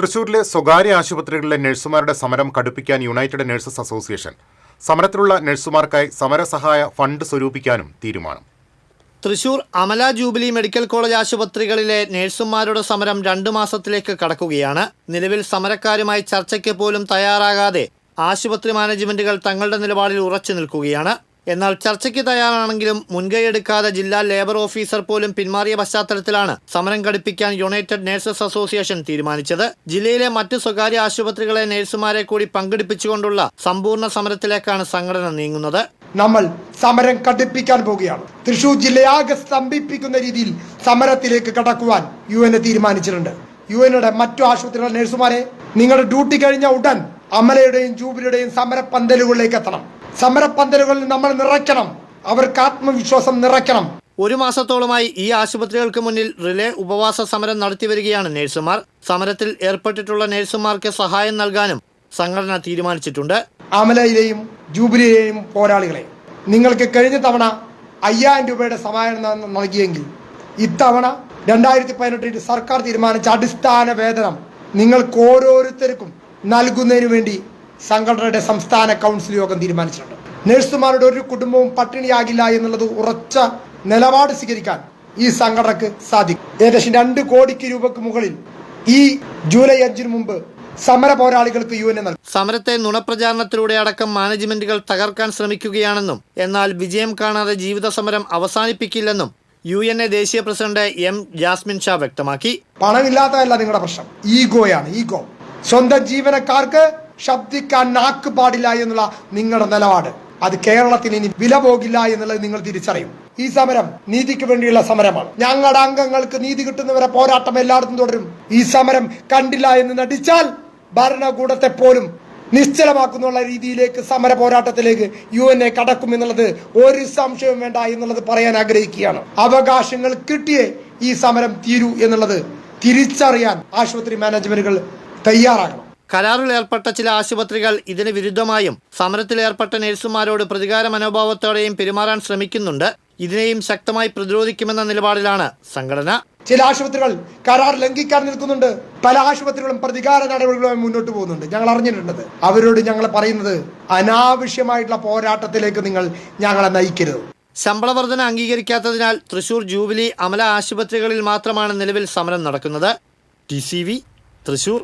തൃശൂരിലെ സ്വകാര്യ ആശുപത്രികളിലെ നഴ്സുമാരുടെ സമരം കടുപ്പിക്കാൻ യുണൈറ്റഡ് നഴ്സസ് അസോസിയേഷൻ സമരത്തിലുള്ള നഴ്സുമാർക്കായി സമരസഹായ ഫണ്ട് സ്വരൂപിക്കാനും തീരുമാനം. Thrissur Amala jubilee medical college ആശുപത്രികളിലെ നഴ്സുമാരുടെ സമരം 2 മാസത്തിലേക്ക് കടക്കുകയാണ്. നിലവിൽ സമരക്കാരുമായി ചർച്ചയ്ക്ക് പോലും തയ്യാറാകാതെ ആശുപത്രി മാനേജ്മെന്റുകൾ തങ്ങളുടെ നിലപാടിൽ ഉറച്ചു നിൽക്കുകയാണ്. എന്നാൽ ചർച്ചയ്ക്ക് തയ്യാറാണെങ്കിലും മുൻകൈയെടുക്കാതെ ജില്ലാ ലേബർ ഓഫീസർ പോലും പിന്മാറിയ പശ്ചാത്തലത്തിലാണ് സമരം ഘടിപ്പിക്കാൻ യുണൈറ്റഡ് നഴ്സസ് അസോസിയേഷൻ തീരുമാനിച്ചത്. ജില്ലയിലെ മറ്റ് സ്വകാര്യ ആശുപത്രികളെ നഴ്സുമാരെ കൂടി പങ്കെടുപ്പിച്ചുകൊണ്ടുള്ള സമ്പൂർണ്ണ സമരത്തിലേക്കാണ് സംഘടന നീങ്ങുന്നത്. നമ്മൾ സമരം കടുപ്പിക്കാൻ പോവുകയാണ്. തൃശൂർ ജില്ലയാകെ സ്തംഭിപ്പിക്കുന്ന രീതിയിൽ സമരത്തിലേക്ക് കടക്കുവാൻ UN തീരുമാനിച്ചിട്ടുണ്ട്. UNയുടെ മറ്റു ആശുപത്രികളിലെ നഴ്സുമാരെ നിങ്ങളുടെ ഡ്യൂട്ടി കഴിഞ്ഞ ഉടൻ അമലയുടെയും ജൂബിലിയുടെയും സമരപ്പന്തലുകളിലേക്ക് എത്തണം. സമരപ്പന്തലുകളിൽ നമ്മൾ നിറയ്ക്കണം. അവർക്ക് ആത്മവിശ്വാസം നിറയ്ക്കണം. 1 മാസത്തോളമായി ഈ ആശുപത്രികൾക്ക് മുന്നിൽ റിലേ ഉപവാസ സമരം നടത്തിവരികയാണ് നഴ്സുമാർ. സമരത്തിൽ ഏർപ്പെട്ടിട്ടുള്ള നഴ്സുമാർക്ക് സഹായം നൽകാനും സംഘടന തീരുമാനിച്ചിട്ടുണ്ട്. അമലയിലെയും ജൂബിലിയിലെയും പോരാളികളെ, നിങ്ങൾക്ക് കഴിഞ്ഞ തവണ 5000 രൂപയുടെ സഹായം നൽകിയെങ്കിൽ ഇത്തവണ 2018 സർക്കാർ തീരുമാനിച്ച അടിസ്ഥാന വേതനം നിങ്ങൾക്ക് ഓരോരുത്തർക്കും നൽകുന്നതിന് വേണ്ടി സംഘടനയുടെ സംസ്ഥാന കൗൺസിൽ യോഗം തീരുമാനിച്ചിട്ടുണ്ട്. നഴ്സുമാരുടെ ഒരു കുടുംബവും പട്ടിണിയാകില്ല എന്നുള്ളത് ഉറച്ച നിലപാട് സ്വീകരിക്കാൻ ഈ സംഘടനക്ക് സാധിക്കും. ഏകദേശം 2 കോടി രൂപയ്ക്ക് മുകളിൽ ഈ ജൂലൈ 5 മുമ്പ് സമര പോരാളികൾക്ക് UN നൽകും. സമരത്തെ നുണപ്രചാരണത്തിലൂടെ അടക്കം മാനേജ്മെന്റുകൾ തകർക്കാൻ ശ്രമിക്കുകയാണെന്നും എന്നാൽ വിജയം കാണാതെ ജീവിത സമരം അവസാനിപ്പിക്കില്ലെന്നും UN ദേശീയ പ്രസിഡന്റ് M ജാസ്മിൻ ഷാ വ്യക്തമാക്കി. പണമില്ലാത്തതല്ല നിങ്ങളുടെ പ്രശ്നം, ഈഗോയാണ്. ഈഗോ. സ്വന്തം ജീവനക്കാർക്ക് ശബ്ദിക്കാൻ നാക്ക് പാടില്ല എന്നുള്ള നിങ്ങളുടെ നിലപാട്, അത് കേരളത്തിന് ഇനി വില പോകില്ല എന്നുള്ളത് നിങ്ങൾ തിരിച്ചറിയും. ഈ സമരം നീതിക്ക് വേണ്ടിയുള്ള സമരമാണ്. ഞങ്ങളുടെ അംഗങ്ങൾക്ക് നീതി കിട്ടുന്നവരെ പോരാട്ടം എല്ലായിടത്തും തുടരും. ഈ സമരം കണ്ടില്ല എന്ന് നടിച്ചാൽ ഭരണകൂടത്തെ പോലും നിശ്ചലമാക്കുന്ന രീതിയിലേക്ക് സമര പോരാട്ടത്തിലേക്ക് UN കടക്കും എന്നുള്ളത് ഒരു സംശയവും വേണ്ട എന്നുള്ളത് പറയാൻ ആഗ്രഹിക്കുകയാണ്. അവകാശങ്ങൾ കിട്ടിയേ ഈ സമരം തീരൂ എന്നുള്ളത് തിരിച്ചറിയാൻ ആശുപത്രി മാനേജ്മെന്റുകൾ തയ്യാറാകണം. കരാറിൽ ഏർപ്പെട്ട ചില ആശുപത്രികൾ ഇതിന് വിരുദ്ധമായും സമരത്തിലേർപ്പെട്ട നഴ്സുമാരോട് പ്രതികാര മനോഭാവത്തോടെയും പെരുമാറാൻ ശ്രമിക്കുന്നുണ്ട്. ഇതിനെയും ശക്തമായി പ്രതിരോധിക്കുമെന്ന നിലപാടിലാണ് സംഘടന. ചില ആശുപത്രികൾ കരാർ ലംഘിക്കാൻ നിൽക്കുന്നുണ്ട്. പല ആശുപത്രികളും പ്രതികാര നടപടികളുമായി മുന്നോട്ട് പോകുന്നുണ്ട്. ഞങ്ങൾ അറിഞ്ഞിട്ടുണ്ട്. അവരോട് ഞങ്ങൾ പറയുന്നത് അനാവശ്യമായിട്ടുള്ള പോരാട്ടത്തിലേക്ക് നിങ്ങൾ ഞങ്ങളെ നയിക്കരുത്. ശമ്പള വർധന അംഗീകരിക്കാത്തതിനാൽ തൃശൂർ ജൂബിലി അമല ആശുപത്രികളിൽ മാത്രമാണ് നിലവിൽ സമരം നടക്കുന്നത്. TCV തൃശൂർ.